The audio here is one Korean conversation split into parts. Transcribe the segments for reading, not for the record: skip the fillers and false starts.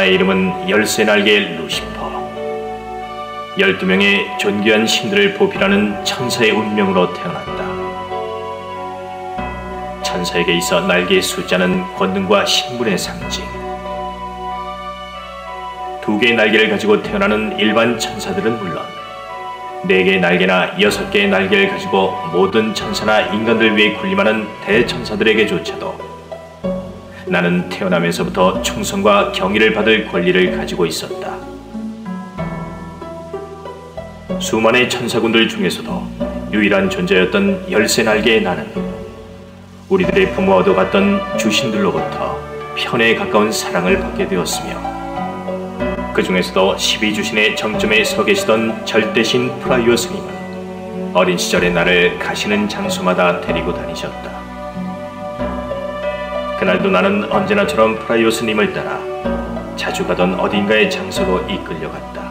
나의 이름은 열쇠 날개 루시퍼. 12명의 존귀한 신들을 보필하는 천사의 운명으로 태어났다. 천사에게 있어 날개의 숫자는 권능과 신분의 상징. 2개의 날개를 가지고 태어나는 일반 천사들은 물론 4개의 날개나 6개의 날개를 가지고 모든 천사나 인간들 위해 군림하는 대천사들에게조차도 나는 태어나면서부터 충성과 경의를 받을 권리를 가지고 있었다. 수많은 천사군들 중에서도 유일한 존재였던 열쇠 날개의 나는 우리들의 부모와도 같던 주신들로부터 편에 가까운 사랑을 받게 되었으며, 그 중에서도 12주신의 정점에 서 계시던 절대신 프라이오 스님은 어린 시절에 나를 가시는 장소마다 데리고 다니셨다. 그날도 나는 언제나처럼 프라이오 스님을 따라 자주 가던 어딘가의 장소로 이끌려갔다.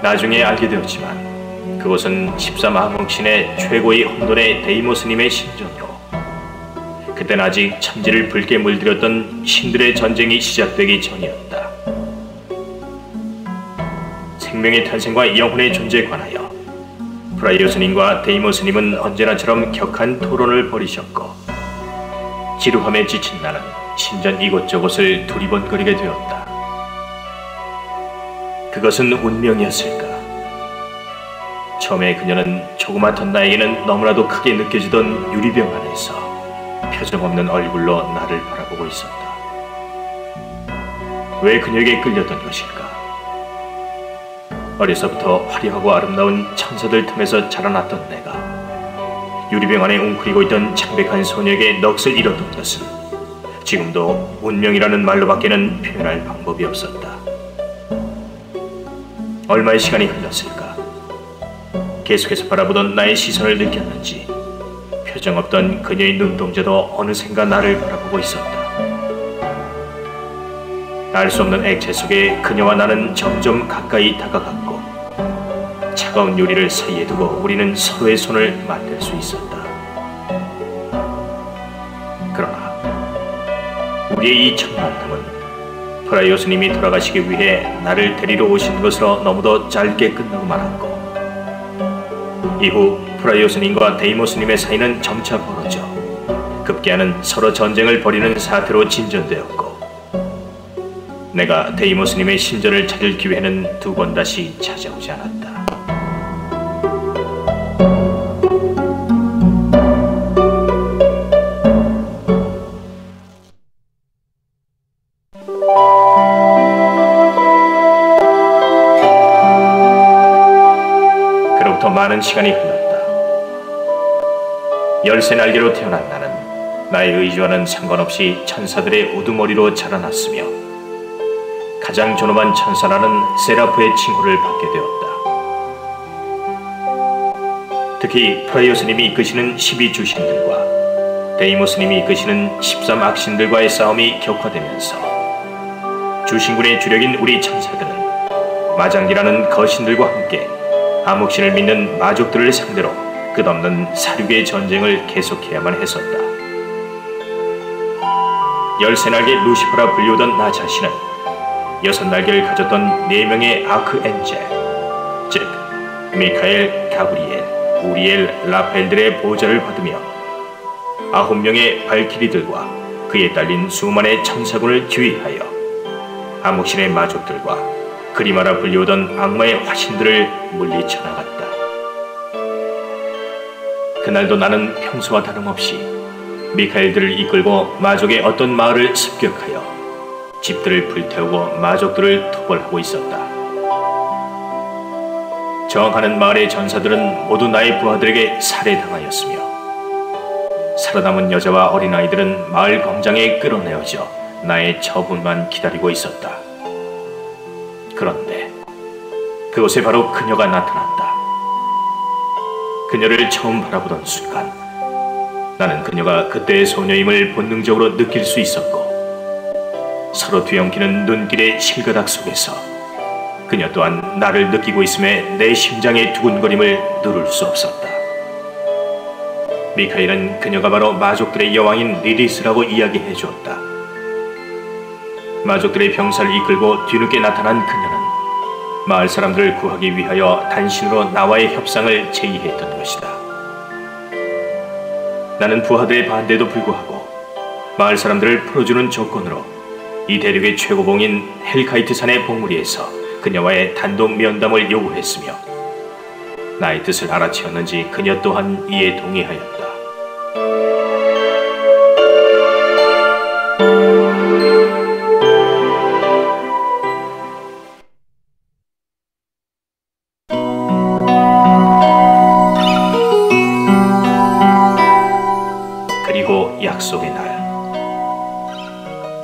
나중에 알게 되었지만 그곳은 13암흑신의 최고의 혼돈의 데이모 스님의 신전이요, 그땐 아직 천지를 붉게 물들였던 신들의 전쟁이 시작되기 전이었다. 생명의 탄생과 영혼의 존재에 관하여 프라이오 스님과 데이모 스님은 언제나처럼 격한 토론을 벌이셨고, 지루함에 지친 나는 신전 이곳저곳을 두리번거리게 되었다. 그것은 운명이었을까? 처음에 그녀는 조그맣던 나에게는 너무나도 크게 느껴지던 유리병 안에서 표정없는 얼굴로 나를 바라보고 있었다. 왜 그녀에게 끌렸던 것일까? 어려서부터 화려하고 아름다운 천사들 틈에서 자라났던 내가 유리병 안에 웅크리고 있던 창백한 소녀에게 넋을 잃었던 것은 지금도 운명이라는 말로밖에는 표현할 방법이 없었다. 얼마의 시간이 흘렀을까? 계속해서 바라보던 나의 시선을 느꼈는지 표정 없던 그녀의 눈동자도 어느샌가 나를 바라보고 있었다. 알 수 없는 액체 속에 그녀와 나는 점점 가까이 다가갔고, 차가운 유리를 사이에 두고 우리는 서로의 손을 맞댈 수 있었다. 그러나 우리의 이 첫 만남은 프라이오 스님이 돌아가시기 위해 나를 데리러 오신 것으로 너무도 짧게 끝나고 말았고, 이후 프라이오 스님과 데이모 스님의 사이는 점차 벌어져 급기야는 서로 전쟁을 벌이는 사태로 진전되었고, 내가 데이모 스님의 신전을 찾을 기회는 2번 다시 찾아오지 않았다. 그로부터 많은 시간이 흘렀다. 열쇠 날개로 태어난 나는 나의 의지와는 상관없이 천사들의 우두머리로 자라났으며, 가장 존엄한 천사라는 세라프의 칭호를 받게 되었다. 특히 프라이오 스님이 이끄시는 12주신들과 데이모 스님이 이끄시는 13악신들과의 싸움이 격화되면서 주신군의 주력인 우리 천사들은 마장기라는 거신들과 함께 암흑신을 믿는 마족들을 상대로 끝없는 사륙의 전쟁을 계속해야만 했었다. 열쇠 날개 루시퍼라 불리우던 나 자신은 6날개를 가졌던 4명의 아크엔젤, 즉 미카엘, 가브리엘, 우리엘, 라파엘들의 보좌를 받으며 9명의 발키리들과 그에 딸린 수많은 천사군을 지휘하여 암흑신의 마족들과 그리마라 불리우던 악마의 화신들을 물리쳐 나갔다. 그날도 나는 평소와 다름없이 미카엘들을 이끌고 마족의 어떤 마을을 습격하여 집들을 불태우고 마족들을 토벌하고 있었다. 저항하는 마을의 전사들은 모두 나의 부하들에게 살해당하였으며, 살아남은 여자와 어린아이들은 마을 광장에 끌어내어져 나의 처분만 기다리고 있었다. 그런데 그곳에 바로 그녀가 나타났다. 그녀를 처음 바라보던 순간 나는 그녀가 그때의 소녀임을 본능적으로 느낄 수 있었고, 서로 뒤엉키는 눈길의 실가닥 속에서 그녀 또한 나를 느끼고 있음에 내 심장의 두근거림을 누를 수 없었다. 미카엘은 그녀가 바로 마족들의 여왕인 리리스라고 이야기해 주었다. 마족들의 병사를 이끌고 뒤늦게 나타난 그녀는 마을 사람들을 구하기 위하여 단신으로 나와의 협상을 제의했던 것이다. 나는 부하들의 반대에도 불구하고 마을 사람들을 풀어주는 조건으로 이 대륙의 최고봉인 헬카이트산의 봉우리에서 그녀와의 단독 면담을 요구했으며 나의 뜻을 알아채었는지 그녀 또한 이에 동의하였다. 그리고 약속의 날,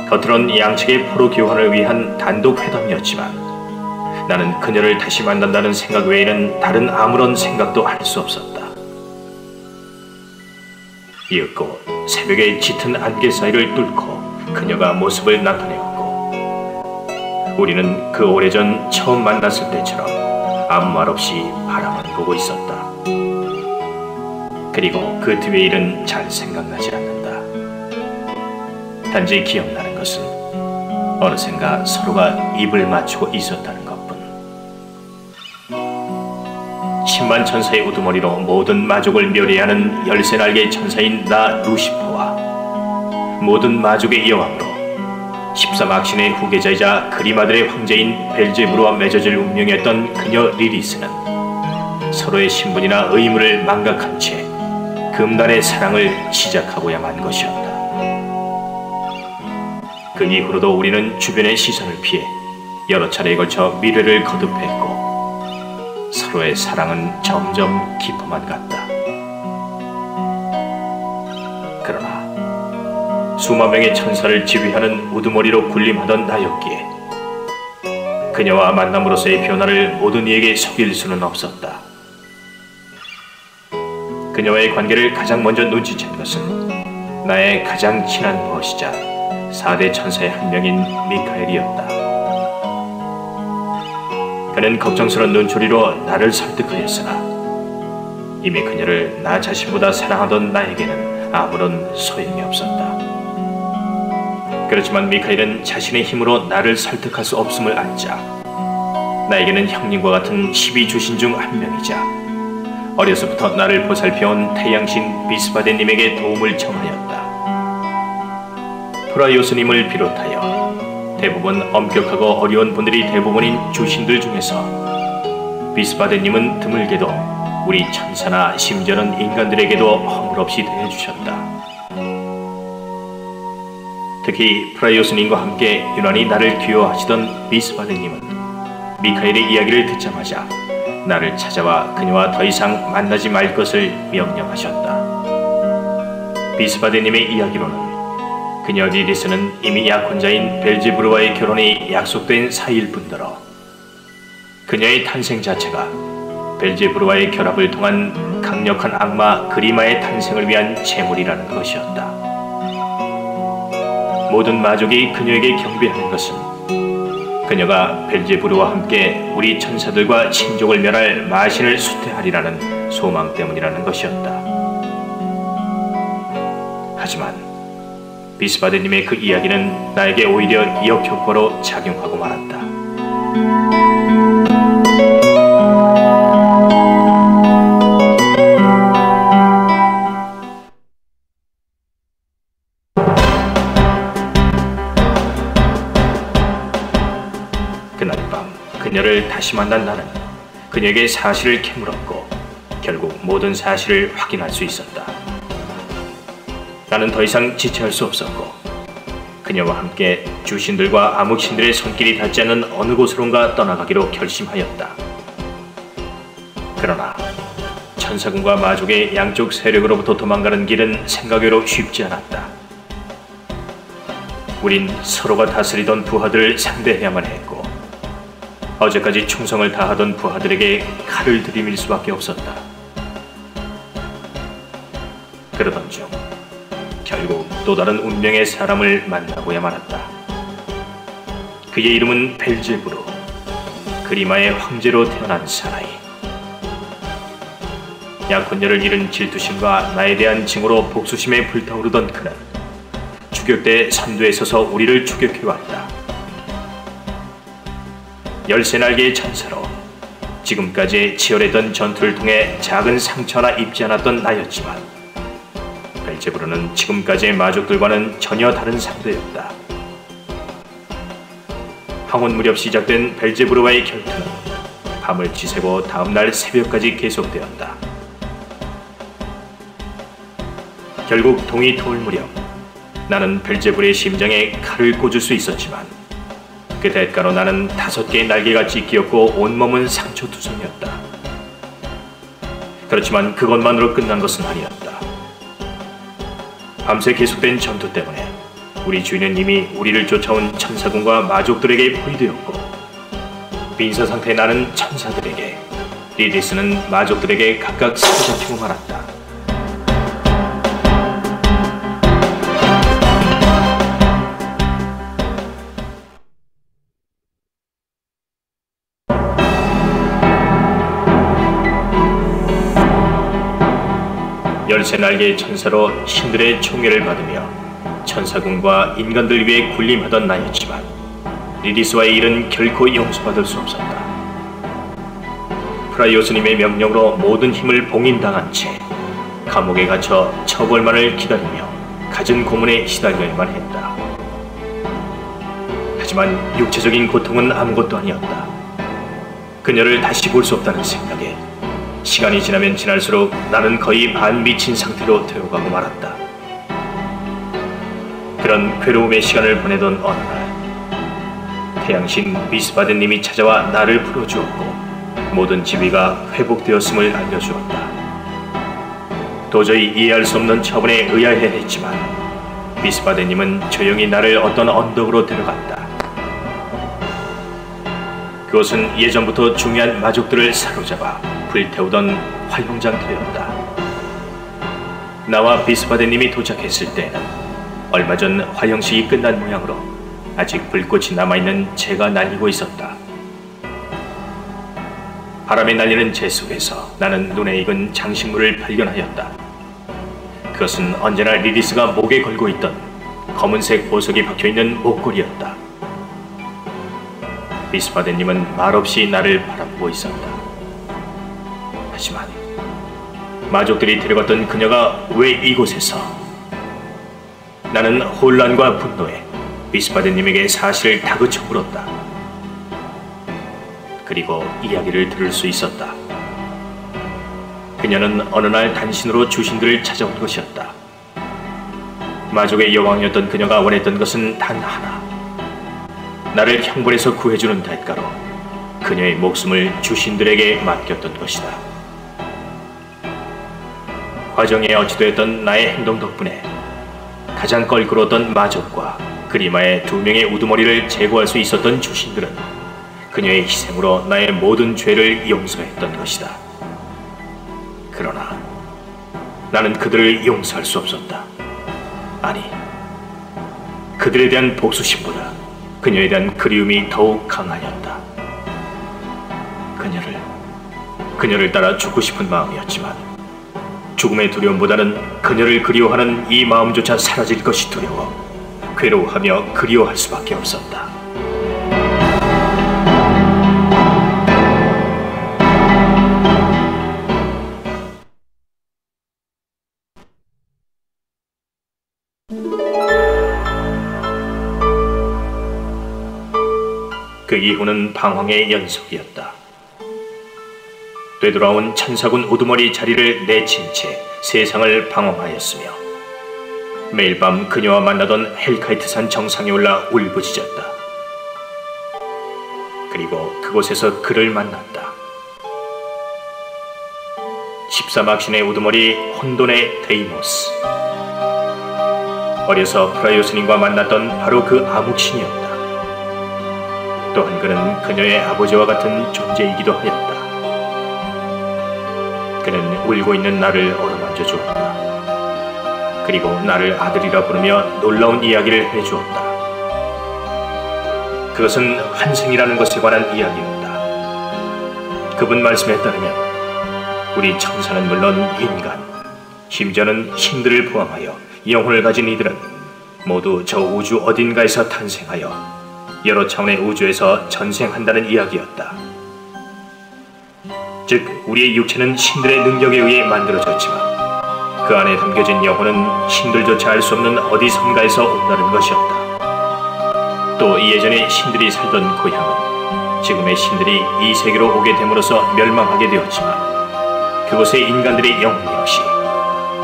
겉으론 양측의 포로 교환을 위한 단독 회담이었지만 나는 그녀를 다시 만난다는 생각 외에는 다른 아무런 생각도 할 수 없었다. 이윽고 새벽의 짙은 안개 사이를 뚫고 그녀가 모습을 나타내었고 우리는 그 오래전 처음 만났을 때처럼 아무 말 없이 바라만 보고 있었다. 그리고 그 뒤의 일은 잘 생각나지 않는다. 단지 기억나는 것은 어느샌가 서로가 입을 맞추고 있었다는 것뿐. 천만 천사의 우두머리로 모든 마족을 멸해하는 13날개 천사인 나 루시퍼와 모든 마족의 여왕으로 13악신의 후계자이자 그리마들의 황제인 벨제부르와 맺어질 운명이었던 그녀 리리스는 서로의 신분이나 의무를 망각한 채 금단의 사랑을 시작하고야 만 것이었다. 그 이후로도 우리는 주변의 시선을 피해 여러 차례에 걸쳐 미래를 거듭했고 서로의 사랑은 점점 깊어만 갔다. 그러나 수만 명의 천사를 지휘하는 우두머리로 군림하던 나였기에 그녀와 만남으로서의 변화를 모든 이에게 속일 수는 없었다. 그녀와의 관계를 가장 먼저 눈치챈 것은 나의 가장 친한 벗이자 4대 천사의 한 명인 미카엘이었다. 그는 걱정스러운 눈초리로 나를 설득하였으나 이미 그녀를 나 자신보다 사랑하던 나에게는 아무런 소용이 없었다. 그렇지만 미카엘은 자신의 힘으로 나를 설득할 수 없음을 알자 나에게는 형님과 같은 12주신 중 한 명이자 어려서부터 나를 보살펴온 태양신 비스바데님에게 도움을 청하였다. 프라요스님을 비롯하여 대부분 엄격하고 어려운 분들이 대부분인 주신들 중에서 비스바데님은 드물게도 우리 천사나 심지어는 인간들에게도 허물없이 대해주셨다. 특히 프라요스님과 함께 유난히 나를 귀여워하시던 비스바데님은 미카엘의 이야기를 듣자마자 나를 찾아와 그녀와 더 이상 만나지 말 것을 명령하셨다. 비스바데님의 이야기로는 그녀 리리스는 이미 약혼자인 벨제부르와의 결혼이 약속된 사이일 뿐더러 그녀의 탄생 자체가 벨제부르와의 결합을 통한 강력한 악마 그리마의 탄생을 위한 제물이라는 것이었다. 모든 마족이 그녀에게 경배하는 것은 그녀가 벨제부르와 함께 우리 천사들과 신족을 멸할 마신을 수태하리라는 소망 때문이라는 것이었다. 하지만 비스바데님의 그 이야기는 나에게 오히려 역효과로 작용하고 말았다. 그날 밤 그녀를 다시 만난 나는 그녀에게 사실을 캐물었고 결국 모든 사실을 확인할 수 있었다. 나는 더 이상 지체할 수 없었고 그녀와 함께 주신들과 암흑신들의 손길이 닿지 않는 어느 곳으론가 떠나가기로 결심하였다. 그러나 천사군과 마족의 양쪽 세력으로부터 도망가는 길은 생각외로 쉽지 않았다. 우린 서로가 다스리던 부하들을 상대해야만 했고 어제까지 충성을 다하던 부하들에게 칼을 들이밀 수밖에 없었다. 그러던 중 결국 또 다른 운명의 사람을 만나고야 말았다. 그의 이름은 벨제부르, 그리마의 황제로 태어난 사나이. 약혼녀를 잃은 질투심과 나에 대한 징후로 복수심에 불타오르던 그는 추격대의 선두에 서서 우리를 추격해왔다. 열쇠날개의 천사로 지금까지 치열했던 전투를 통해 작은 상처나 입지 않았던 나였지만 벨제부르는 지금까지의 마족들과는 전혀 다른 상대였다. 황혼 무렵 시작된 벨제부르와의 결투는 밤을 지새고 다음날 새벽까지 계속되었다. 결국 동이 터올 무렵 나는 벨제부르의 심장에 칼을 꽂을 수 있었지만 그 대가로 나는 5개의 날개가 찢기었고 온몸은 상처투성이었다. 그렇지만 그것만으로 끝난 것은 아니었다. 밤새 계속된 전투 때문에 우리 주인은 이미 우리를 쫓아온 천사군과 마족들에게 포위되었고 빈사 상태의 나는 천사들에게, 리디스는 마족들에게 각각 사로잡히고 말았다. 열쇠날개의 천사로 신들의 총애를 받으며 천사군과 인간들 위해 군림하던 나였지만 리디스와의 일은 결코 용서받을 수 없었다. 프라이오스님의 명령으로 모든 힘을 봉인당한 채 감옥에 갇혀 처벌만을 기다리며 갖은 고문에 시달려야만 했다. 하지만 육체적인 고통은 아무것도 아니었다. 그녀를 다시 볼 수 없다는 생각에 시간이 지나면 지날수록 나는 거의 반미친 상태로 되어가고 말았다. 그런 괴로움의 시간을 보내던 어느 날 태양신 비스바드님이 찾아와 나를 풀어주었고 모든 지위가 회복되었음을 알려주었다. 도저히 이해할 수 없는 처분에 의아해 했지만 비스바드님은 조용히 나를 어떤 언덕으로 데려갔다. 그것은 예전부터 중요한 마족들을 사로잡아 불태우던 화용장터였다. 나와 비스바드님이 도착했을 때는 얼마 전 화형식이 끝난 모양으로 아직 불꽃이 남아있는 재가 날리고 있었다. 바람에 날리는 재 속에서 나는 눈에 익은 장식물을 발견하였다. 그것은 언제나 리디스가 목에 걸고 있던 검은색 보석이 박혀있는 목걸이였다. 비스바드님은 말없이 나를 바라보고 있었다. 하지만 마족들이 데려갔던 그녀가 왜 이곳에서? 나는 혼란과 분노에 비스바드님에게 사실을 다그쳐 물었다. 그리고 이야기를 들을 수 있었다. 그녀는 어느 날 단신으로 주신들을 찾아온 것이었다. 마족의 여왕이었던 그녀가 원했던 것은 단 하나. 나를 형벌에서 구해주는 대가로 그녀의 목숨을 주신들에게 맡겼던 것이다. 과정에 어찌되었던 나의 행동 덕분에 가장 껄끄러웠던 마족과 그리마의 2명의 우두머리를 제거할 수 있었던 주신들은 그녀의 희생으로 나의 모든 죄를 용서했던 것이다. 그러나 나는 그들을 용서할 수 없었다. 아니, 그들에 대한 복수심보다 그녀에 대한 그리움이 더욱 강하였다. 그녀를 따라 죽고 싶은 마음이었지만 죽음의 두려움보다는 그녀를 그리워하는 이 마음조차 사라질 것이 두려워 괴로워하며 그리워할 수밖에 없었다. 그 이후는 방황의 연속이었다. 되돌아온 천사군 우두머리 자리를 내친 채 세상을 방황하였으며 매일 밤 그녀와 만나던 헬카이트산 정상에 올라 울부짖었다. 그리고 그곳에서 그를 만났다. 14막신의 우두머리 혼돈의 데이모스. 어려서 프라이오스님과 만났던 바로 그 암흑신이었다. 또한 그는 그녀의 아버지와 같은 존재이기도 하였다. 그는 울고 있는 나를 어루만져 주었다. 그리고 나를 아들이라 부르며 놀라운 이야기를 해주었다. 그것은 환생이라는 것에 관한 이야기였다. 그분 말씀에 따르면 우리 천사는 물론 인간, 심지어는 신들을 포함하여 영혼을 가진 이들은 모두 저 우주 어딘가에서 탄생하여 여러 차원의 우주에서 전생한다는 이야기였다. 즉, 우리의 육체는 신들의 능력에 의해 만들어졌지만 그 안에 담겨진 영혼은 신들조차 알 수 없는 어디선가에서 온다는 것이었다. 또 예전에 신들이 살던 고향은 지금의 신들이 이 세계로 오게 됨으로써 멸망하게 되었지만 그곳의 인간들의 영혼 역시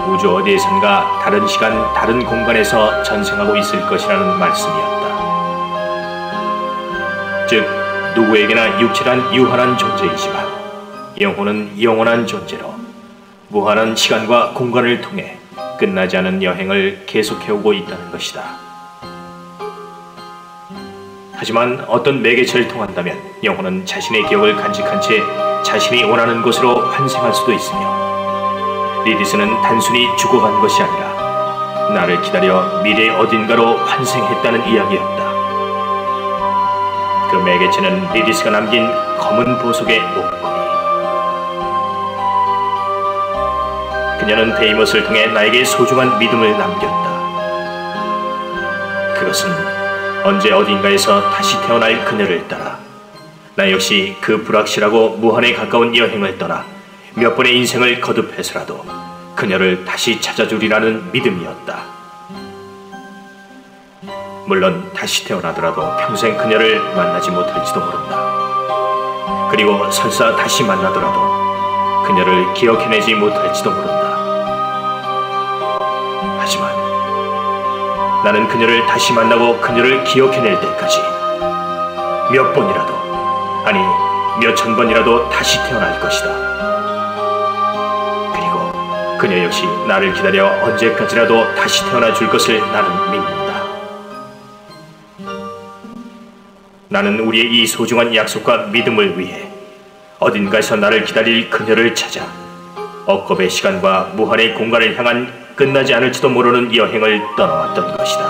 우주 어디에선가 다른 시간, 다른 공간에서 전생하고 있을 것이라는 말씀이었다. 즉, 누구에게나 육체란 유한한 존재이지만 영혼은 영원한 존재로 무한한 시간과 공간을 통해 끝나지 않은 여행을 계속해오고 있다는 것이다. 하지만 어떤 매개체를 통한다면 영혼은 자신의 기억을 간직한 채 자신이 원하는 곳으로 환생할 수도 있으며 리디스는 단순히 죽어간 것이 아니라 나를 기다려 미래 어딘가로 환생했다는 이야기였다. 그 매개체는 리디스가 남긴 검은 보석의 목걸이. 그녀는 데이모스를 통해 나에게 소중한 믿음을 남겼다. 그것은 언제 어딘가에서 다시 태어날 그녀를 따라 나 역시 그 불확실하고 무한에 가까운 여행을 떠나 몇 번의 인생을 거듭해서라도 그녀를 다시 찾아주리라는 믿음이었다. 물론 다시 태어나더라도 평생 그녀를 만나지 못할지도 모른다. 그리고 설사 다시 만나더라도 그녀를 기억해내지 못할지도 모른다. 하지만 나는 그녀를 다시 만나고 그녀를 기억해낼 때까지 몇 번이라도, 아니 몇천 번이라도 다시 태어날 것이다. 그리고 그녀 역시 나를 기다려 언제까지라도 다시 태어나 줄 것을 나는 믿는다. 나는 우리의 이 소중한 약속과 믿음을 위해 어딘가에서 나를 기다릴 그녀를 찾아 억겁의 시간과 무한의 공간을 향한 끝나지 않을지도 모르는 여행을 떠나왔던 것이다.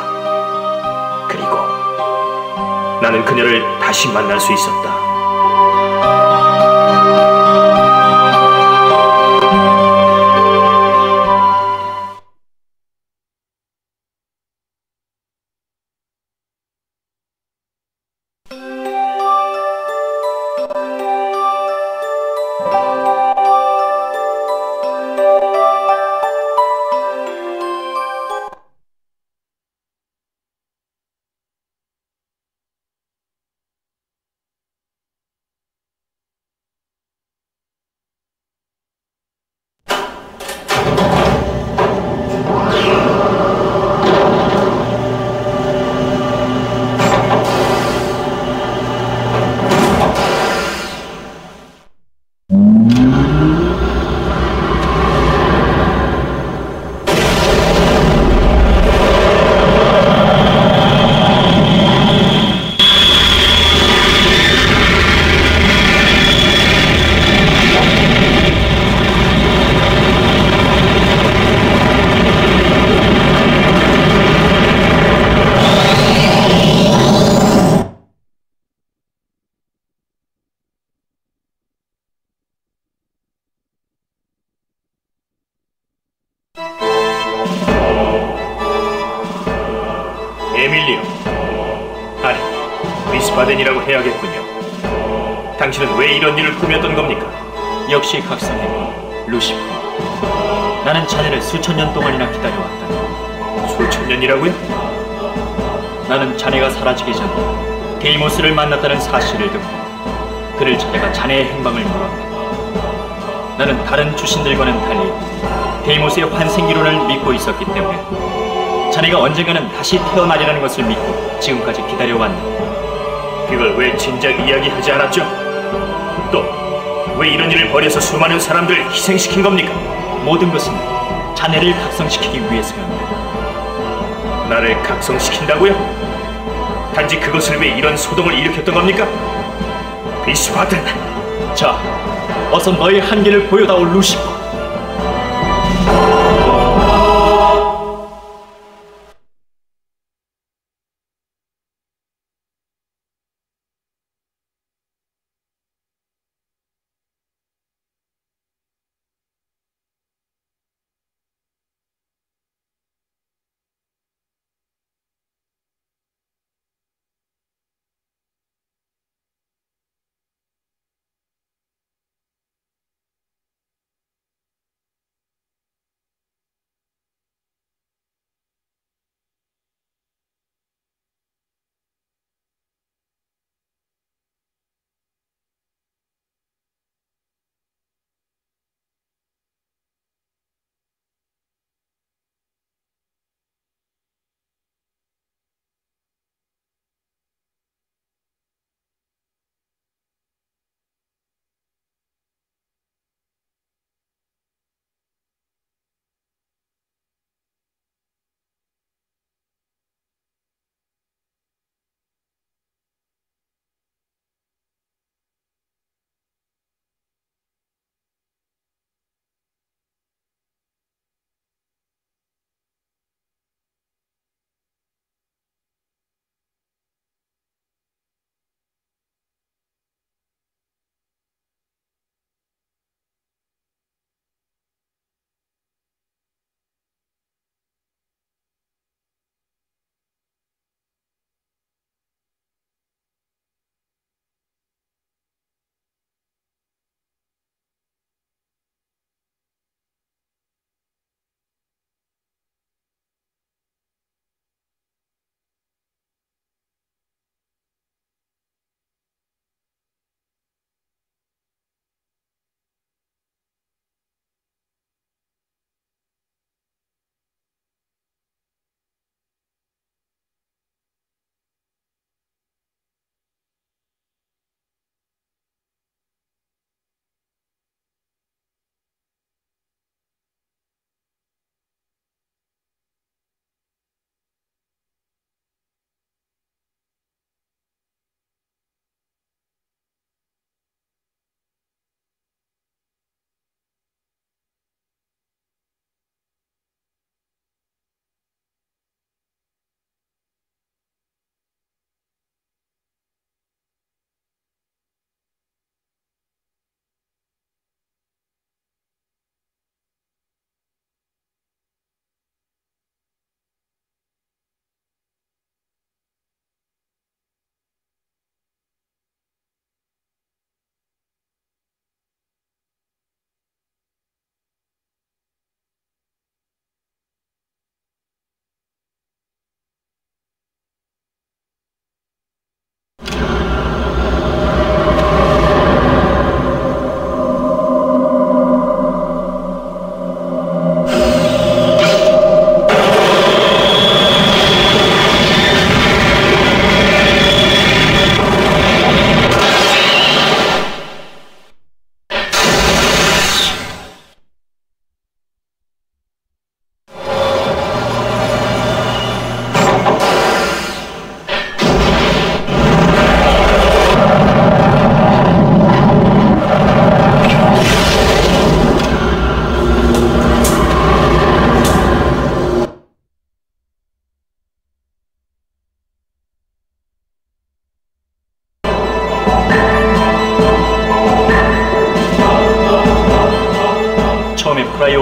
그리고 나는 그녀를 다시 만날 수 있었다. 에밀리오, 아니 미스바덴이라고 해야겠군요. 당신은 왜 이런 일을 꾸몄던 겁니까? 역시 각성해, 루시퍼. 나는 자네를 수천 년 동안이나 기다려왔다. 수천 년이라고요? 나는 자네가 사라지기 전 데이모스를 만났다는 사실을 듣고 그를 찾아가 자네의 행방을 물었다. 나는 다른 주신들과는 달리 데이모스의 환생기론을 믿고 있었기 때문에 자네가 언젠가는 다시 태어나리라는 것을 믿고 지금까지 기다려왔는다. 그걸 왜 진작 이야기하지 않았죠? 또 왜 이런 일을 벌여서 수많은 사람들을 희생시킨 겁니까? 모든 것은 자네를 각성시키기 위해서였는데. 나를 각성시킨다고요? 단지 그것을 위해 이런 소동을 일으켰던 겁니까? 비스바덴! 자, 어서 너의 한계를 보여다오, 루시퍼.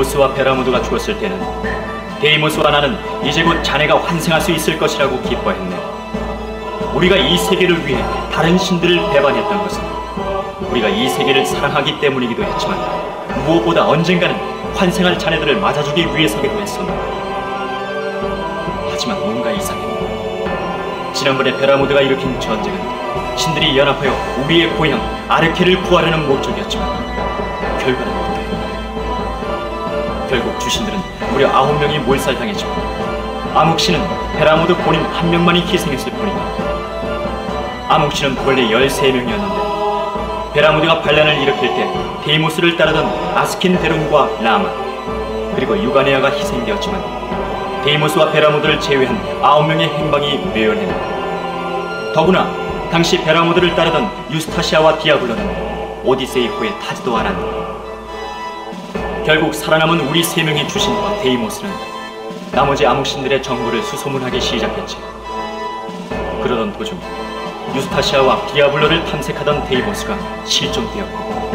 데이모스와 베라모드가 죽었을 때는 데이모스와 나는 이제 곧 자네가 환생할 수 있을 것이라고 기뻐했네. 우리가 이 세계를 위해 다른 신들을 배반했던 것은 우리가 이 세계를 사랑하기 때문이기도 했지만 무엇보다 언젠가는 환생할 자네들을 맞아주기 위해서기도 했었네. 하지만 뭔가 이상했네. 지난번에 베라모드가 일으킨 전쟁은 신들이 연합하여 우리의 고향 아르케를 구하려는 목적이었지만 결과는 어땠나? 결국 주신들은 무려 9명이 몰살당했지만 암흑신은 베라모드 본인 한 명만이 희생했을 뿐이다. 암흑신은 본래 13명이었는데 베라모드가 반란을 일으킬 때 데이모스를 따르던 아스킨 데룬과 라마 그리고 유가네아가 희생되었지만 데이모스와 베라모드를 제외한 9명의 행방이 묘연했다. 더구나 당시 베라모드를 따르던 유스타시아와 디아블로는 오디세이호에 타지도 않았다. 결국 살아남은 우리 3명의 주신과 데이모스는 나머지 암흑신들의 정보를 수소문하기 시작했지. 그러던 도중 유스타시아와 디아블로를 탐색하던 데이모스가 실종되었고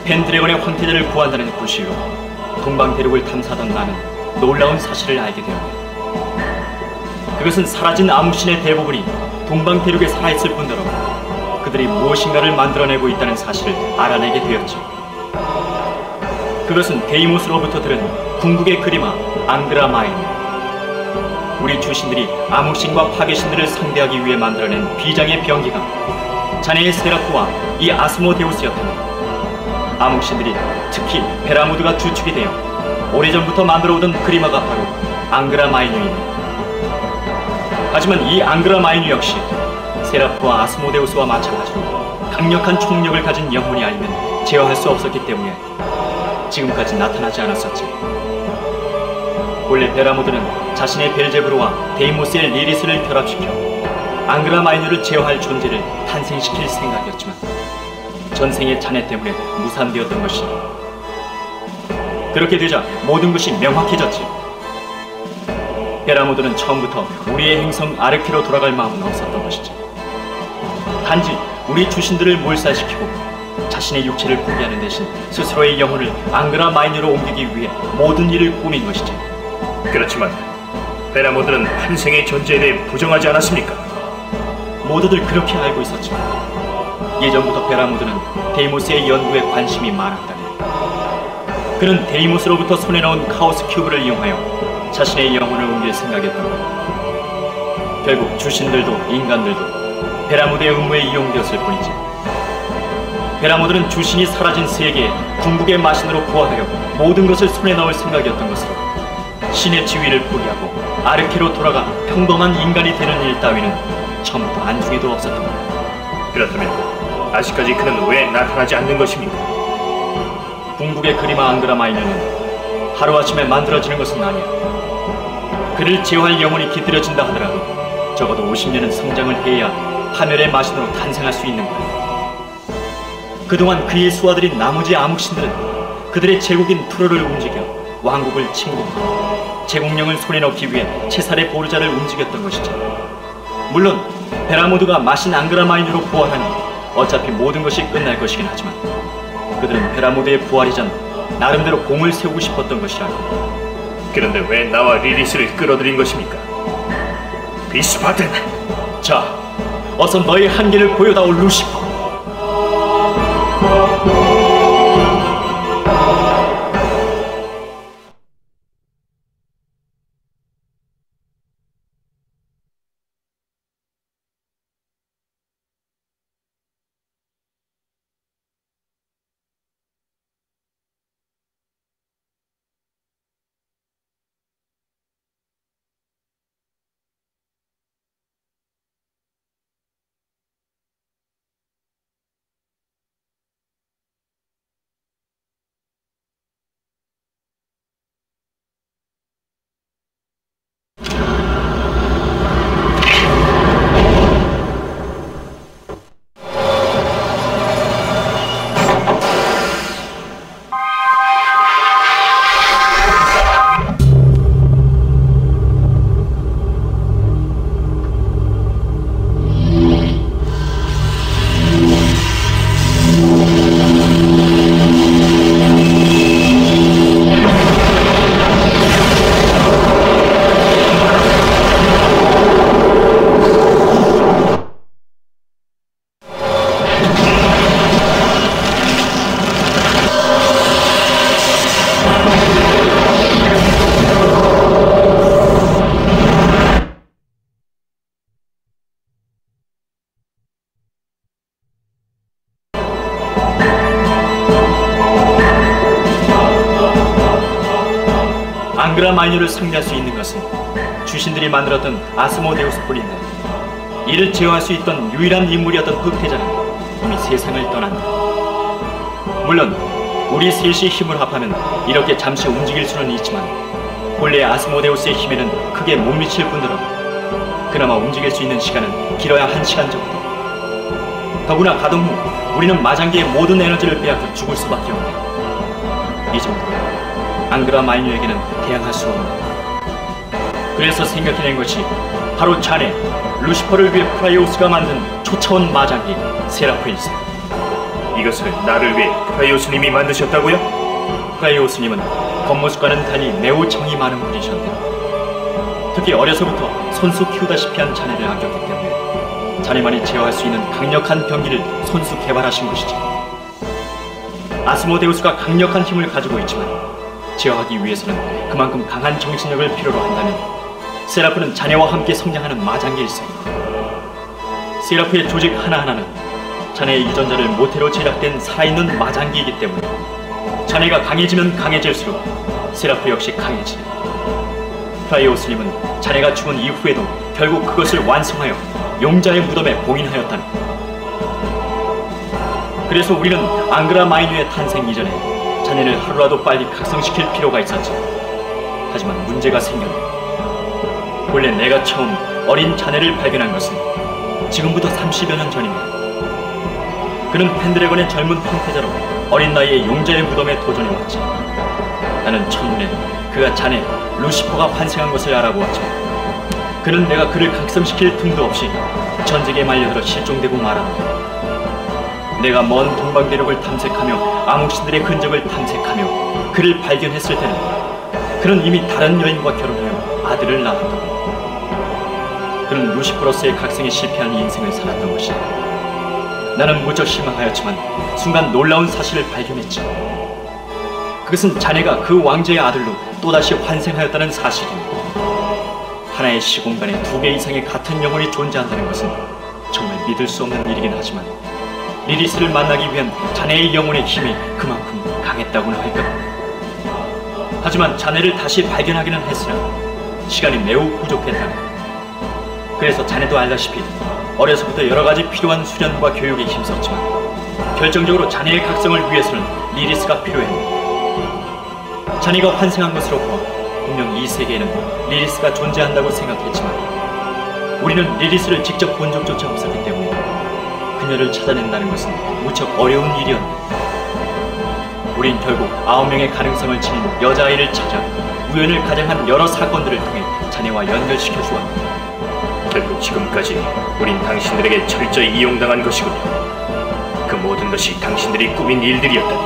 펜드래곤의 황태자를 구한다는 구실로 동방대륙을 탐사하던 나는 놀라운 사실을 알게 되었네. 그것은 사라진 암흑신의 대부분이 동방대륙에 살아있을 뿐더러 그들이 무엇인가를 만들어내고 있다는 사실을 알아내게 되었지. 그것은 데이모스로부터 들은 궁극의 그리마 앙그라마인. 우리 주신들이 암흑신과 파괴신들을 상대하기 위해 만들어낸 비장의 병기가 자네의 세라프와 이 아스모데우스였다니. 암흑신들이 특히 베라모드가 주축이 되어 오래전부터 만들어오던 그리마가 바로 앙그라마인유이네. 하지만 이 앙그라마인유 역시 세라프와 아스모데우스와 마찬가지로 강력한 총력을 가진 영혼이 아니면 제어할 수 없었기 때문에 지금까지 나타나지 않았었지. 원래 베라모드는 자신의 벨제브르와 데이모스의 리리스를 결합시켜 앙그라마인유를 제어할 존재를 탄생시킬 생각이었지만 전생의 자네 때문에 무산되었던 것이다. 그렇게 되자 모든 것이 명확해졌지. 베라모드는 처음부터 우리의 행성 아르케로 돌아갈 마음은 없었던 것이지. 단지 우리 주신들을 몰살시키고 자신의 육체를 포기하는 대신 스스로의 영혼을 앙그라마인유로 옮기기 위해 모든 일을 꾸민 것이지. 그렇지만 베라모드는 환생의 존재에 대해 부정하지 않았습니까? 모두들 그렇게 알고 있었지만 예전부터 베라모드는 데이모스의 연구에 관심이 많았다네. 그는 데이모스로부터 손해놓은 카오스 큐브를 이용하여 자신의 영혼을 옮길 생각이었던 것. 결국 주신들도 인간들도 베라모드의 음모에 이용되었을 뿐이지. 베라모드는 주신이 사라진 세계에 궁극의 마신으로 부활하여 모든 것을 손에 넣을 생각이었던 것으로 신의 지위를 포기하고 아르케로 돌아가 평범한 인간이 되는 일 따위는 처음부터 안중에도 없었던 것. 그렇다면 아직까지 그는 왜 나타나지 않는 것입니까? 궁극의 그리마 앙그라마인유는 하루아침에 만들어지는 것은 아니야. 그를 제어할 영혼이 깃들여진다 하더라도 적어도 50년은 성장을 해야 파멸의 마신으로 탄생할 수 있는 거야. 그동안 그의 수하들인 나머지 암흑신들은 그들의 제국인 투로를 움직여 왕국을 침공하고 제국령을 손에 넣기 위해 채살의 보르자를 움직였던 것이지. 물론 베라모드가 마신 앙그라마인유로 부활하니 어차피 모든 것이 끝날 것이긴 하지만 그들은 베라모드의 부활이 전 나름대로 공을 세우고 싶었던 것이라고. 그런데 왜 나와 리리스를 끌어들인 것입니까? 비스바든! 자, 어서 너의 한계를 보여다오 루시퍼. 마이너를 상대할 수 있는 것은 주신들이 만들었던 아스모데우스뿐인데, 이를 제어할 수 있던 유일한 인물이었던 흑태자는 이미 세상을 떠난다. 물론 우리 셋이 힘을 합하면 이렇게 잠시 움직일 수는 있지만 본래 아스모데우스의 힘에는 크게 못 미칠 뿐더러 그나마 움직일 수 있는 시간은 길어야 1시간 정도. 더구나 가동 후 우리는 마장기의 모든 에너지를 빼앗겨 죽을 수밖에 없네. 이 정도로 앙그라 마이뉴에게는 대항할 수 없네. 그래서 생각해낸 것이 바로 자네 루시퍼를 위해 프라이오스가 만든 초차원 마장기 세라프일세. 이것을 나를 위해 프라이오스님이 만드셨다고요? 프라이오스님은 겉모습과는 달리 매우 정이 많은 분이셨네. 특히 어려서부터 손수 키우다시피 한 자네를 아꼈기 때문에 자네만이 제어할 수 있는 강력한 병기를 손수 개발하신 것이지. 아스모데우스가 강력한 힘을 가지고 있지만 제어하기 위해서는 그만큼 강한 정신력을 필요로 한다면 세라프는 자네와 함께 성장하는 마장기일세. 세라프의 조직 하나하나는 자네의 유전자를 모태로 제작된 살아있는 마장기이기 때문에 자네가 강해지면 강해질수록 세라프 역시 강해지네. 프라이오스님은 자네가 죽은 이후에도 결국 그것을 완성하여 용자의 무덤에 봉인하였다네. 그래서 우리는 앙그라 마이뉴의 탄생 이전에 자네를 하루라도 빨리 각성시킬 필요가 있었지. 하지만 문제가 생겼네. 본래 내가 처음 어린 자네를 발견한 것은 지금부터 30여 년 전이네. 그는 펜드래곤의 젊은 황태자로 어린 나이에 용자의 무덤에 도전해왔지. 나는 첫눈에 그가 자네 루시퍼가 환생한 것을 알아보았지. 그는 내가 그를 각성시킬 틈도 없이 전쟁에 말려들어 실종되고 말았는데, 내가 먼 동방대륙을 탐색하며 암흑신들의 흔적을 탐색하며 그를 발견했을 때는 그는 이미 다른 여인과 결혼하여 아들을 낳았다고. 그는 루시퍼로서의 각성에 실패한 인생을 살았던 것이다. 나는 무척 실망하였지만 순간 놀라운 사실을 발견했지. 그것은 자네가 그 왕제의 아들로 또다시 환생하였다는 사실이니, 하나의 시공간에 2개 이상의 같은 영혼이 존재한다는 것은 정말 믿을 수 없는 일이긴 하지만 리리스를 만나기 위한 자네의 영혼의 힘이 그만큼 강했다고나 할까. 하지만 자네를 다시 발견하기는 했으나 시간이 매우 부족했다네. 그래서 자네도 알다시피 어려서부터 여러 가지 필요한 수련과 교육에 힘썼지만 결정적으로 자네의 각성을 위해서는 리리스가 필요했네. 자네가 환생한 것으로 보아 분명 이 세계에는 리리스가 존재한다고 생각했지만 우리는 리리스를 직접 본 적조차 없었기 때문에 그녀를 찾아낸다는 것은 무척 어려운 일이었네. 우린 결국 9명의 가능성을 지닌 여자아이를 찾아 우연을 가장한 여러 사건들을 통해 자네와 연결시켜 주었네. 결국 지금까지 우린 당신들에게 철저히 이용당한 것이군요. 그 모든 것이 당신들이 꾸민 일들이었다니.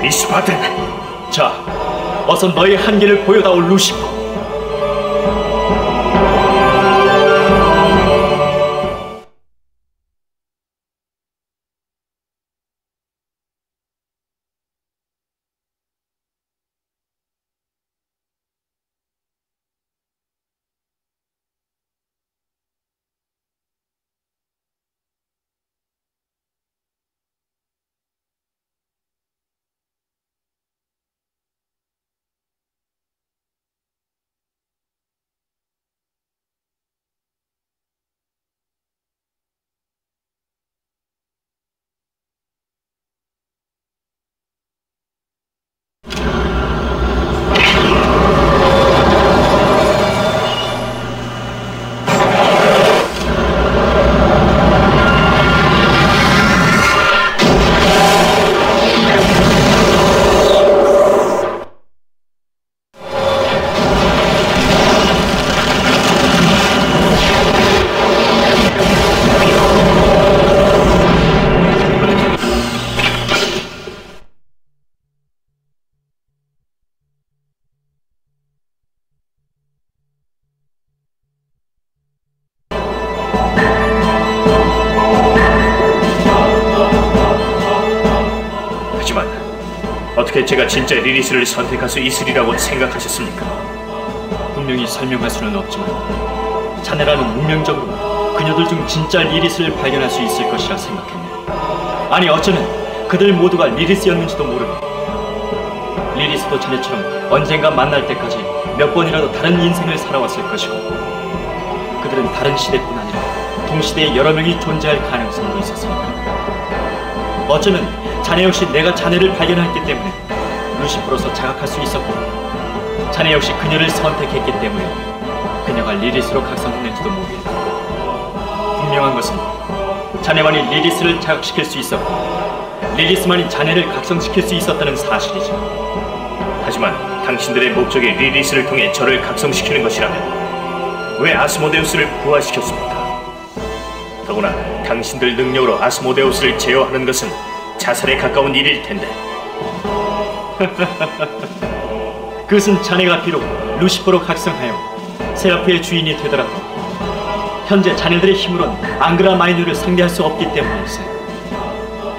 비스바든! 자, 어서 너의 한계를 보여다오 루시퍼. 어떻게 제가 진짜 리리스를 선택할 수 있으리라고 생각하셨습니까? 분명히 설명할 수는 없지만 자네라는 운명적으로 그녀들 중 진짜 리리스를 발견할 수 있을 것이라 생각했네. 아니 어쩌면 그들 모두가 리리스였는지도 모르네. 리리스도 자네처럼 언젠가 만날 때까지 몇 번이라도 다른 인생을 살아왔을 것이고, 그들은 다른 시대뿐 아니라 동시대에 여러 명이 존재할 가능성도 있었으니까. 어쩌면 자네 역시 내가 자네를 발견했기 때문에 루시퍼로서 자각할 수 있었고, 자네 역시 그녀를 선택했기 때문에 그녀가 리리스로 각성했는지도 모르겠다. 분명한 것은 자네만이 리리스를 자각시킬 수 있었고, 리리스만이 자네를 각성시킬 수 있었다는 사실이죠. 하지만 당신들의 목적이 리리스를 통해 저를 각성시키는 것이라면 왜 아스모데우스를 부활시켰습니까? 더구나 당신들 능력으로 아스모데우스를 제어하는 것은 자살에 가까운 일일 텐데. 그것은 자네가 비록 루시퍼로 각성하여 세라프의 주인이 되더라도 현재 자네들의 힘으론 앙그라 마이너를 상대할 수 없기 때문일세.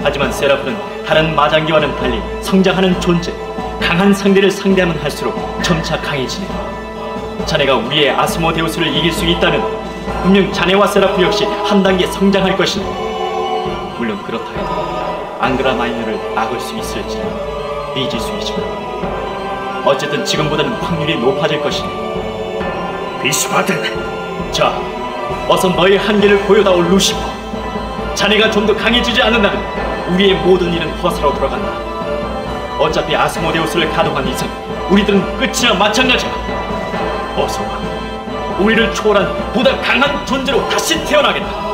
하지만 세라프는 다른 마장기와는 달리 성장하는 존재, 강한 상대를 상대하면 할수록 점차 강해지네. 자네가 우리의 아스모데우스를 이길 수 있다면 분명 자네와 세라프 역시 한 단계 성장할 것이네. 물론 그렇다 해도 앙그라 마이너를 막을 수 있을지는 미지수이지만 어쨌든 지금보다는 확률이 높아질 것이네. 비스바드! 자, 어서 너의 한계를 보여다오 루시퍼. 자네가 좀 더 강해지지 않는다면 우리의 모든 일은 허사로 돌아간다. 어차피 아스모데우스를 가동한 이상 우리들은 끝이나 마찬가지야. 어서 와. 우리를 초월한 보다 강한 존재로 다시 태어나겠다.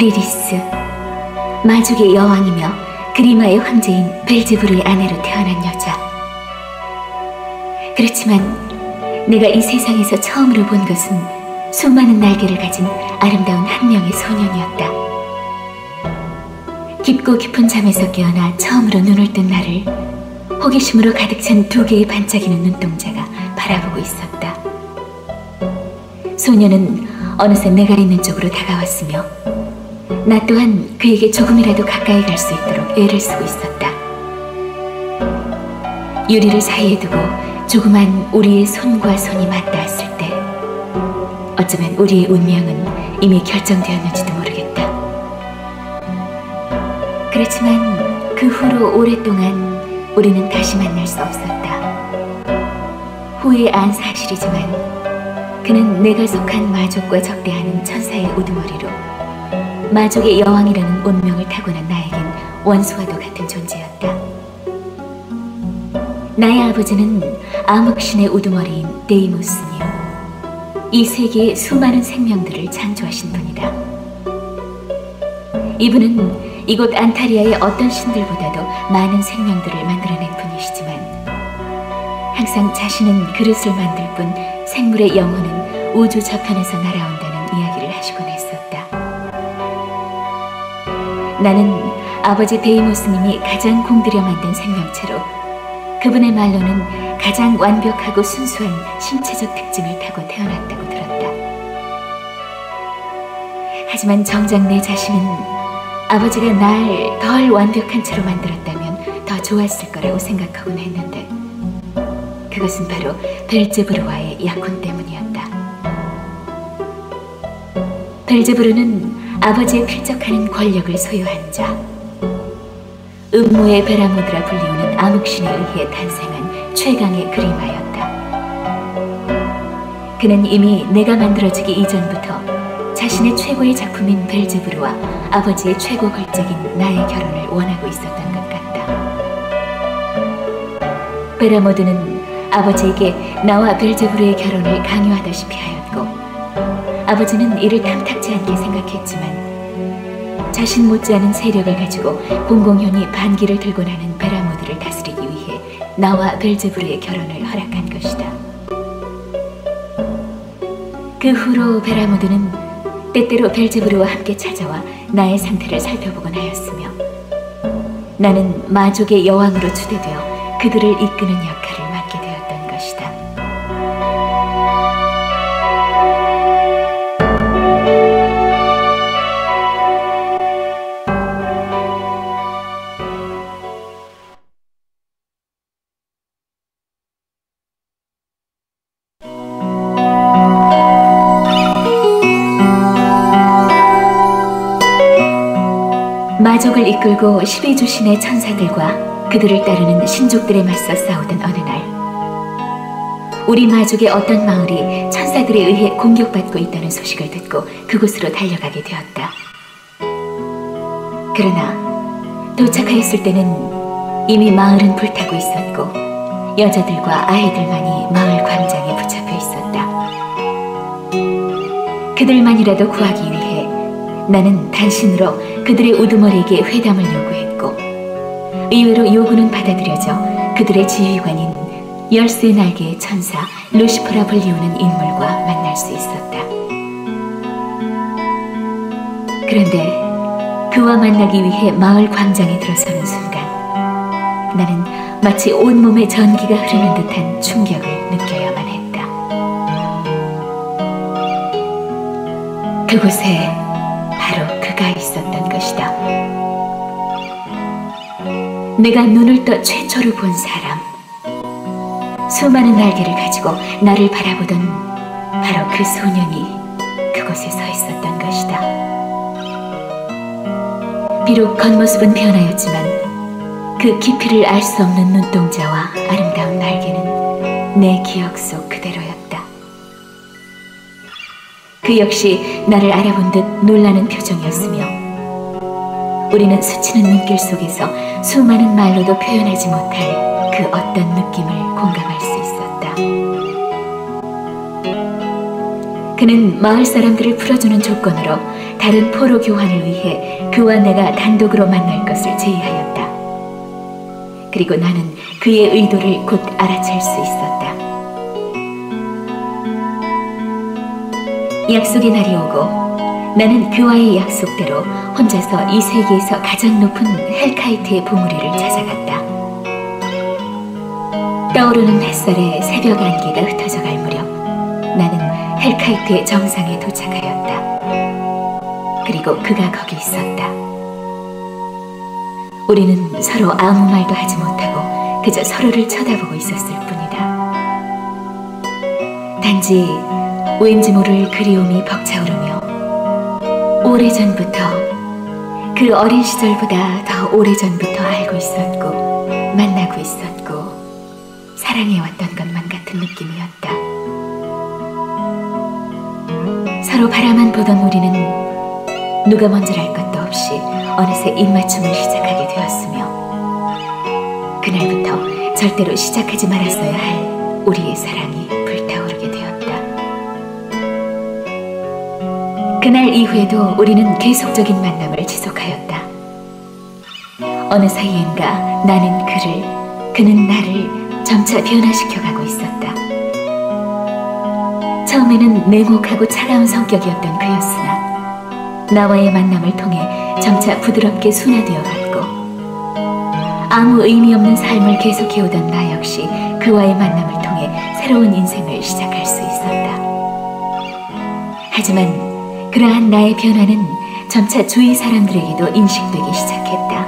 이리스, 마족의 여왕이며 그리마의 황제인 벨제부르의 아내로 태어난 여자. 그렇지만 내가 이 세상에서 처음으로 본 것은 수많은 날개를 가진 아름다운 한 명의 소년이었다. 깊고 깊은 잠에서 깨어나 처음으로 눈을 뜬 나를 호기심으로 가득 찬 두 개의 반짝이는 눈동자가 바라보고 있었다. 소년은 어느새 내가 있는 쪽으로 다가왔으며 나 또한 그에게 조금이라도 가까이 갈 수 있도록 애를 쓰고 있었다. 유리를 사이에 두고 조그만 우리의 손과 손이 맞닿았을 때 어쩌면 우리의 운명은 이미 결정되었는지도 모르겠다. 그렇지만 그 후로 오랫동안 우리는 다시 만날 수 없었다. 후에 안 사실이지만 그는 내가 속한 마족과 적대하는 천사의 우두머리로 마족의 여왕이라는 운명을 타고난 나에겐 원수와도 같은 존재였다. 나의 아버지는 암흑신의 우두머리인 데이모스며 이 세계의 수많은 생명들을 창조하신 분이다. 이분은 이곳 안타리아의 어떤 신들보다도 많은 생명들을 만들어낸 분이시지만 항상 자신은 그릇을 만들 뿐 생물의 영혼은 우주 저편에서 날아온다는 이야기를 하시곤 했었다. 나는 아버지 데이모스님이 가장 공들여 만든 생명체로 그분의 말로는 가장 완벽하고 순수한 신체적 특징을 타고 태어났다고 들었다. 하지만 정작 내 자신은 아버지가 날 덜 완벽한 채로 만들었다면 더 좋았을 거라고 생각하곤 했는데 그것은 바로 벨제부르와의 약혼 때문이었다. 벨제부르는 아버지의 필적하는 권력을 소유한 자, 음모의 베라모드라 불리우는 암흑신에 의해 탄생한 최강의 그리마였다. 그는 이미 내가 만들어지기 이전부터 자신의 최고의 작품인 벨제부르와 아버지의 최고 걸작인 나의 결혼을 원하고 있었던 것 같다. 베라모드는 아버지에게 나와 벨제부르의 결혼을 강요하다시피 하였고 아버지는 이를 탐탁지 않게 생각했지만 자신 못지않은 세력을 가지고 공공연히 반기를 들고 나는 베라모드를 다스리기 위해 나와 벨제부르의 결혼을 허락한 것이다. 그 후로 베라모드는 때때로 벨제부르와 함께 찾아와 나의 상태를 살펴보곤 하였으며 나는 마족의 여왕으로 추대되어 그들을 이끄는 역할을 맡게 되었던 것이다. 마족을 이끌고 12주신의 천사들과 그들을 따르는 신족들에 맞서 싸우던 어느 날 우리 마족의 어떤 마을이 천사들에 의해 공격받고 있다는 소식을 듣고 그곳으로 달려가게 되었다. 그러나 도착하였을 때는 이미 마을은 불타고 있었고 여자들과 아이들만이 마을 광장에 붙잡혀 있었다. 그들만이라도 구하기 위해 나는 단신으로 그들의 우두머리에게 회담을 요구했고 의외로 요구는 받아들여져 그들의 지휘관인 열쇠 날개의 천사 루시퍼라 불리우는 인물과 만날 수 있었다. 그런데 그와 만나기 위해 마을 광장에 들어서는 순간 나는 마치 온몸에 전기가 흐르는 듯한 충격을 느껴야만 했다. 그곳에 바로 그가 있었던 것이다. 내가 눈을 떠 최초로 본 사람, 수많은 날개를 가지고 나를 바라보던 바로 그 소년이 그곳에 서 있었던 것이다. 비록 겉모습은 변하였지만 그 깊이를 알 수 없는 눈동자와 아름다운 날개는 내 기억 속 그대로였다. 그 역시 나를 알아본 듯 놀라는 표정이었으며 우리는 스치는 눈길 속에서 수많은 말로도 표현하지 못할 그 어떤 느낌을 공감할 수 있었다. 그는 마을 사람들을 풀어주는 조건으로 다른 포로 교환을 위해 그와 내가 단독으로 만날 것을 제의하였다. 그리고 나는 그의 의도를 곧 알아챌 수 있었다. 약속의 날이 오고 나는 그와의 약속대로 혼자서 이 세계에서 가장 높은 헬카이트의 봉우리를 찾아갔다. 떠오르는 햇살에 새벽 안개가 흩어져 갈 무렵 나는 헬카이트의 정상에 도착하였다. 그리고 그가 거기 있었다. 우리는 서로 아무 말도 하지 못하고 그저 서로를 쳐다보고 있었을 뿐이다. 단지 왠지 모를 그리움이 벅차오르며 오래전부터, 그 어린 시절보다 더 오래전부터 알고 있었고 만나고 있었고 사랑해왔던 것만 같은 느낌이었다. 서로 바라만 보던 우리는 누가 먼저랄 것도 없이 어느새 입맞춤을 시작하게 되었으며 그날부터 절대로 시작하지 말았어야 할 우리의 사랑이 불타오르게 되었다. 그날 이후에도 우리는 계속적인 만남을 지속하였다. 어느 사이엔가 나는 그를, 그는 나를 점차 변화시켜가고 있었다. 처음에는 냉혹하고 차가운 성격이었던 그였으나 나와의 만남을 통해 점차 부드럽게 순화되어 갔고 아무 의미 없는 삶을 계속해오던 나 역시 그와의 만남을 통해 새로운 인생을 시작할 수 있었다. 하지만 그러한 나의 변화는 점차 주위 사람들에게도 인식되기 시작했다.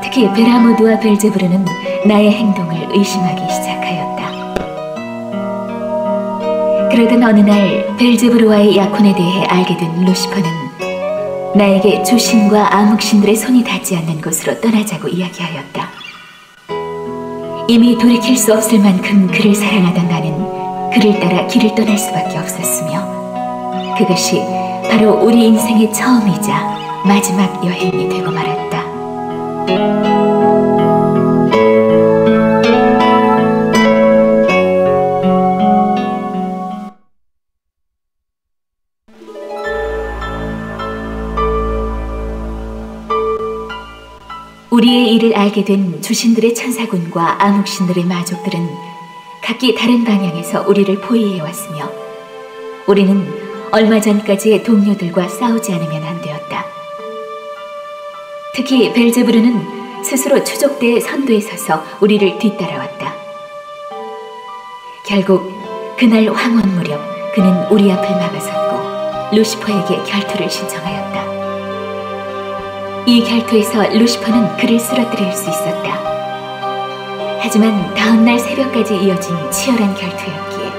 특히 베라모드와 벨제부르는 나의 행동을 의심하기 시작하였다. 그러던 어느 날 벨제부르와의 약혼에 대해 알게 된 루시퍼는 나에게 주신과 암흑신들의 손이 닿지 않는 곳으로 떠나자고 이야기하였다. 이미 돌이킬 수 없을 만큼 그를 사랑하던 나는 그를 따라 길을 떠날 수밖에 없었으며 그것이 바로 우리 인생의 처음이자 마지막 여행이 되고 말았다. 우리의 일을 알게 된 주신들의 천사군과 암흑신들의 마족들은 각기 다른 방향에서 우리를 포위해왔으며 우리는 얼마 전까지의 동료들과 싸우지 않으면 안 되었다. 특히 벨제부르는 스스로 추족대의 선두에 서서 우리를 뒤따라왔다. 결국 그날 황혼 무렵 그는 우리 앞을 막아섰고 루시퍼에게 결투를 신청하였다. 이 결투에서 루시퍼는 그를 쓰러뜨릴 수 있었다. 하지만 다음날 새벽까지 이어진 치열한 결투였기에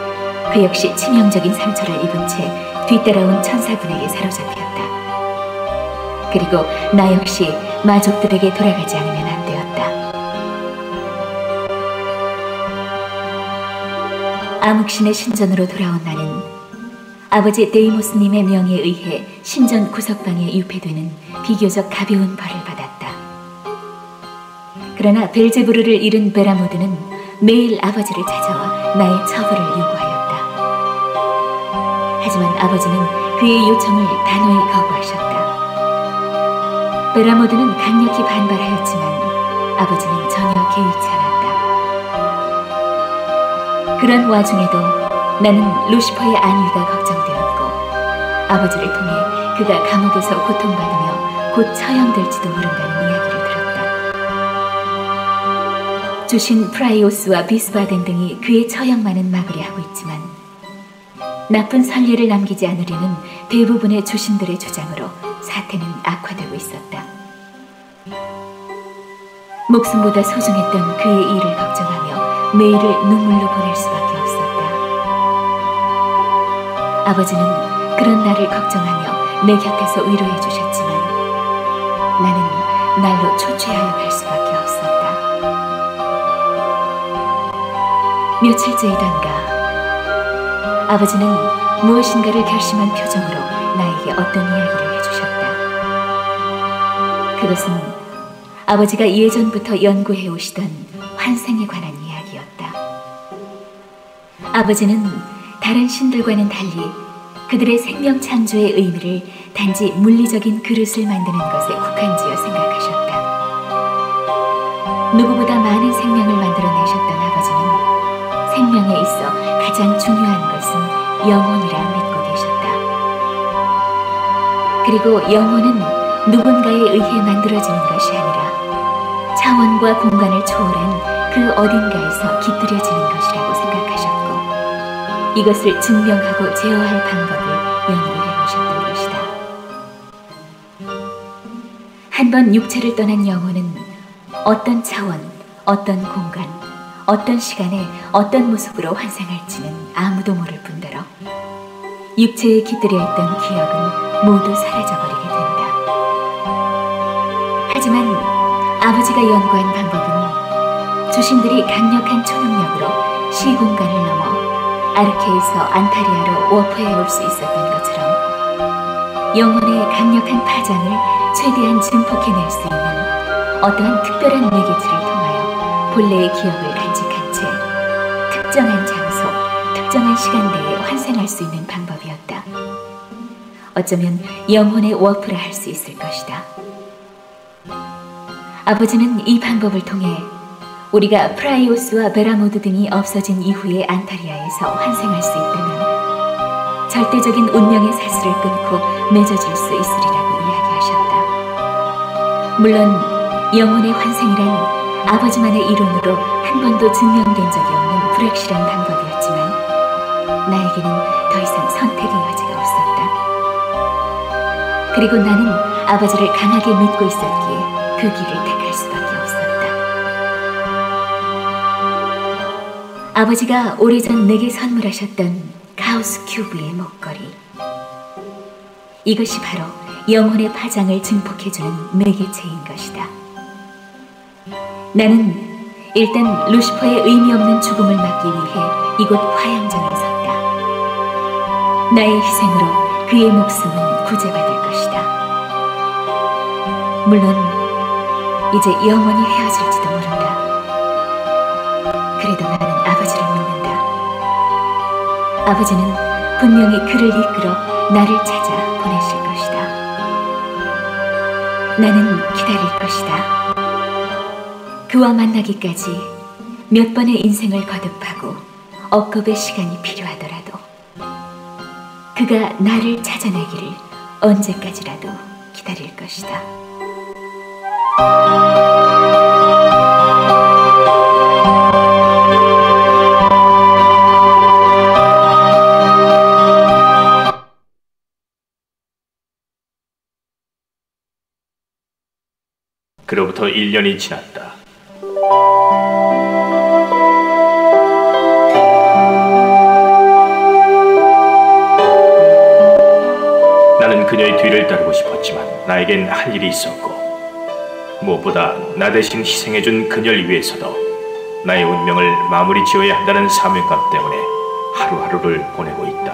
그 역시 치명적인 상처를 입은 채 뒤따라온 천사군에게 사로잡혔다. 그리고 나 역시 마족들에게 돌아가지 않으면 안 되었다. 암흑신의 신전으로 돌아온 나는 아버지 데이모스님의 명에 의해 신전 구석방에 유폐되는 비교적 가벼운 벌을 받았다. 그러나 벨제부르를 잃은 베라모드는 매일 아버지를 찾아와 나의 처벌을 요구하였다. 하지만 아버지는 그의 요청을 단호히 거부하셨다. 베라모드는 강력히 반발하였지만 아버지는 전혀 개의치 않았다. 그런 와중에도 나는 루시퍼의 안위가 걱정되었고 아버지를 통해 그가 감옥에서 고통받으며 곧 처형될지도 모른다는 이야기를 들었다. 주신 프라이오스와 비스바덴 등이 그의 처형만은 막으려 하고 있지만 나쁜 선례를 남기지 않으려는 대부분의 주신들의 주장으로 사태는 악화되고 있었다. 목숨보다 소중했던 그의 일을 걱정하며 매일을 눈물로 보낼 수밖에 없었다. 아버지는 그런 나를 걱정하며 내 곁에서 위로해 주셨지만 나는 날로 초췌하여 갈 수밖에 없었다. 며칠째이던가 아버지는 무엇인가를 결심한 표정으로 나에게 어떤 이야기를 해주셨다. 그것은 아버지가 예전부터 연구해 오시던 환생에 관한 이야기였다. 아버지는 다른 신들과는 달리 그들의 생명 창조의 의미를 단지 물리적인 그릇을 만드는 것에 국한지어 생각하셨다. 누구보다 많은 생명을 만들어내셨던 아버지는 생명에 있어 가장 중요한 것은 영혼이라 믿고 계셨다. 그리고 영혼은 누군가에 의해 만들어지는 것이 아니라 차원과 공간을 초월한 그 어딘가에서 깃들여지는 것이라고 생각하셨고, 이것을 증명하고 제어할 방법을 연구해 보셨던 것이다. 한번 육체를 떠난 영혼은 어떤 차원, 어떤 공간, 어떤 시간에 어떤 모습으로 환생할지는 아무도 모를 뿐더러 육체에 깃들여 있던 기억은 모두 사라져버리게 된다. 하지만 아버지가 연구한 방법은 주신들이 강력한 초능력으로 시공간을 넘어 아르케에서 안타리아로 워프해 올 수 있었던 것처럼 영혼의 강력한 파장을 최대한 증폭해낼 수 있는 어떠한 특별한 매개체를 통하여 본래의 기억을 간직한 채 특정한 장소, 특정한 시간대에 환생할 수 있는 방법이었다. 어쩌면 영혼의 워프라 할 수 있을 것이다. 아버지는 이 방법을 통해 우리가 프라이오스와 베라모드 등이 없어진 이후의 안타리아에서 환생할 수 있다면 절대적인 운명의 사슬을 끊고 맺어질 수 있으리라고 이야기하셨다. 물론 영혼의 환생이란 아버지만의 이론으로 한 번도 증명된 적이 없는 불확실한 방법이었지만 나에게는 더 이상 선택의 여지가 없었다. 그리고 나는 아버지를 강하게 믿고 있었기에 그 길을 택할 수밖에 없었다. 아버지가 오래전 내게 선물하셨던 카오스 큐브의 목걸이. 이것이 바로 영혼의 파장을 증폭해주는 매개체인 것이다. 나는 일단 루시퍼의 의미 없는 죽음을 막기 위해 이곳 화양전에 섰다. 나의 희생으로 그의 목숨은 구제받을 것이다. 물론 이제 영원히 헤어질지도 모른다. 그래도 나는 아버지를 믿는다. 아버지는 분명히 그를 이끌어 나를 찾아 보내실 것이다. 나는 기다릴 것이다. 그와 만나기까지 몇 번의 인생을 거듭하고 억겁의 시간이 필요하더라도 그가 나를 찾아내기를 언제까지라도 기다릴 것이다. 그로부터 1년이 지났다. 나는 그녀의 뒤를 따르고 싶었지만 나에겐 할 일이 있었고, 무엇보다 나 대신 희생해준 그녀를 위해서도 나의 운명을 마무리 지어야 한다는 사명감 때문에 하루하루를 보내고 있다.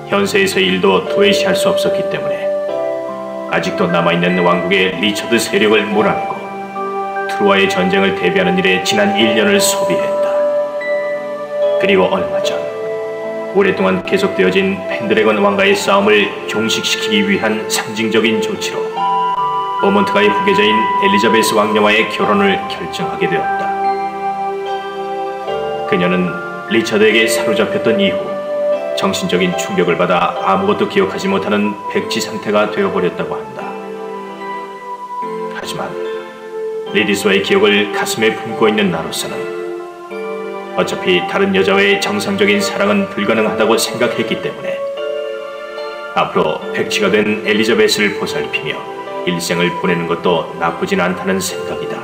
현세에서의 일도 도외시할 수 없었기 때문에 아직도 남아있는 왕국의 리처드 세력을 몰아내고 트로아의 전쟁을 대비하는 일에 지난 1년을 소비했다. 그리고 얼마 전 오랫동안 계속되어진 펜드래곤 왕가의 싸움을 종식시키기 위한 상징적인 조치로 버몬트가의 후계자인 엘리자베스 왕녀와의 결혼을 결정하게 되었다. 그녀는 리처드에게 사로잡혔던 이후 정신적인 충격을 받아 아무것도 기억하지 못하는 백지 상태가 되어버렸다고 한다. 하지만 레디스와의 기억을 가슴에 품고 있는 나로서는 어차피 다른 여자와의 정상적인 사랑은 불가능하다고 생각했기 때문에 앞으로 백치가 된 엘리자베스를 보살피며 일생을 보내는 것도 나쁘진 않다는 생각이다.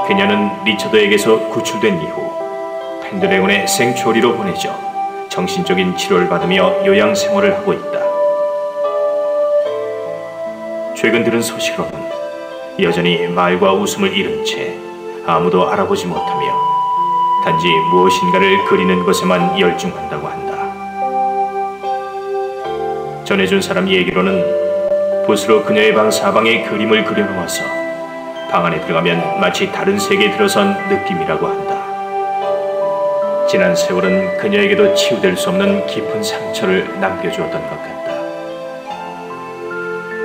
그녀는 리처드에게서 구출된 이후 펜드래곤의 생초리로 보내져 정신적인 치료를 받으며 요양 생활을 하고 있다. 최근 들은 소식으로는 여전히 말과 웃음을 잃은 채 아무도 알아보지 못하며 단지 무엇인가를 그리는 것에만 열중한다고 한다. 전해준 사람 얘기로는 붓으로 그녀의 방 사방에 그림을 그려놓아서 방 안에 들어가면 마치 다른 세계에 들어선 느낌이라고 한다. 지난 세월은 그녀에게도 치유될 수 없는 깊은 상처를 남겨주었던 것 같다.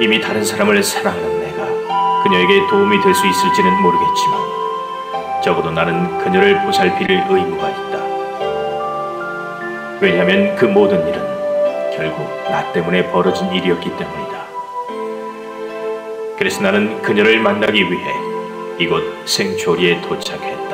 이미 다른 사람을 사랑하는 내가 그녀에게 도움이 될 수 있을지는 모르겠지만 적어도 나는 그녀를 보살필 의무가 있다. 왜냐하면 그 모든 일은 결국 나 때문에 벌어진 일이었기 때문이다. 그래서 나는 그녀를 만나기 위해 이곳 생초리에 도착했다.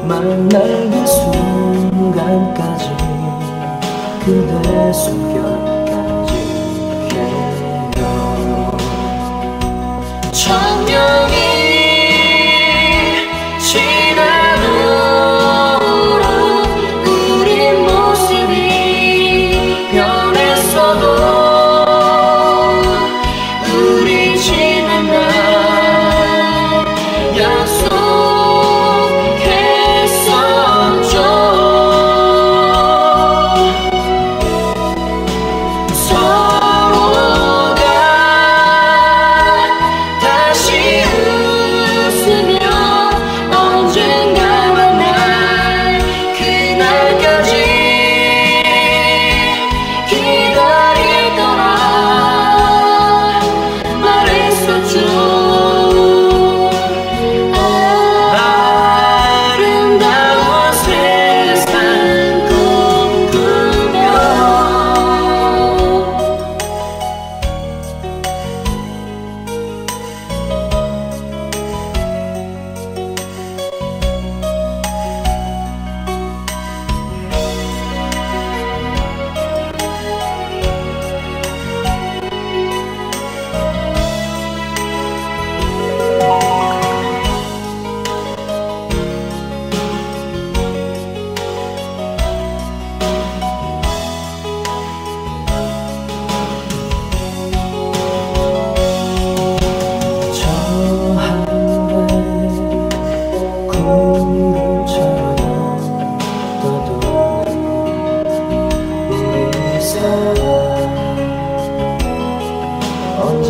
만날 그 순간까지 그대 숨결까지 해요. 천년이 지나도 우리 모습이 변했어도 우리 지난 날 약속했었죠. 서로가 다시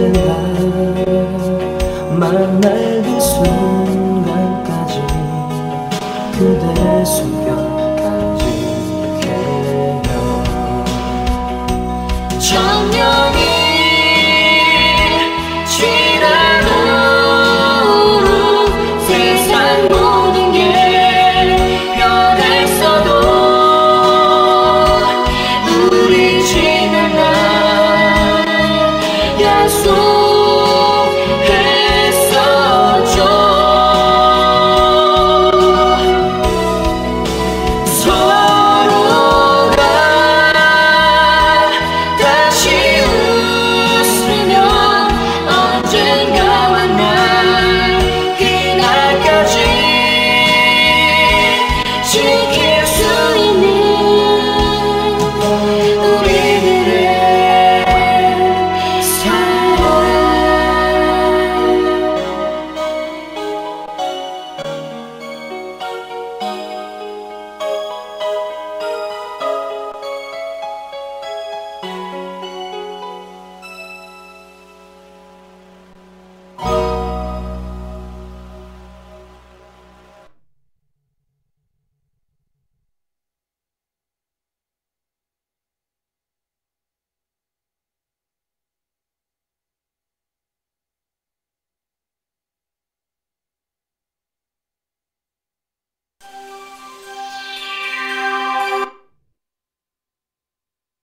언젠가 만날 그 순간까지 그대 손뼉 간직해요. 천년이 지나도 세상 모든 게 변했어도 우리 지난 날 약속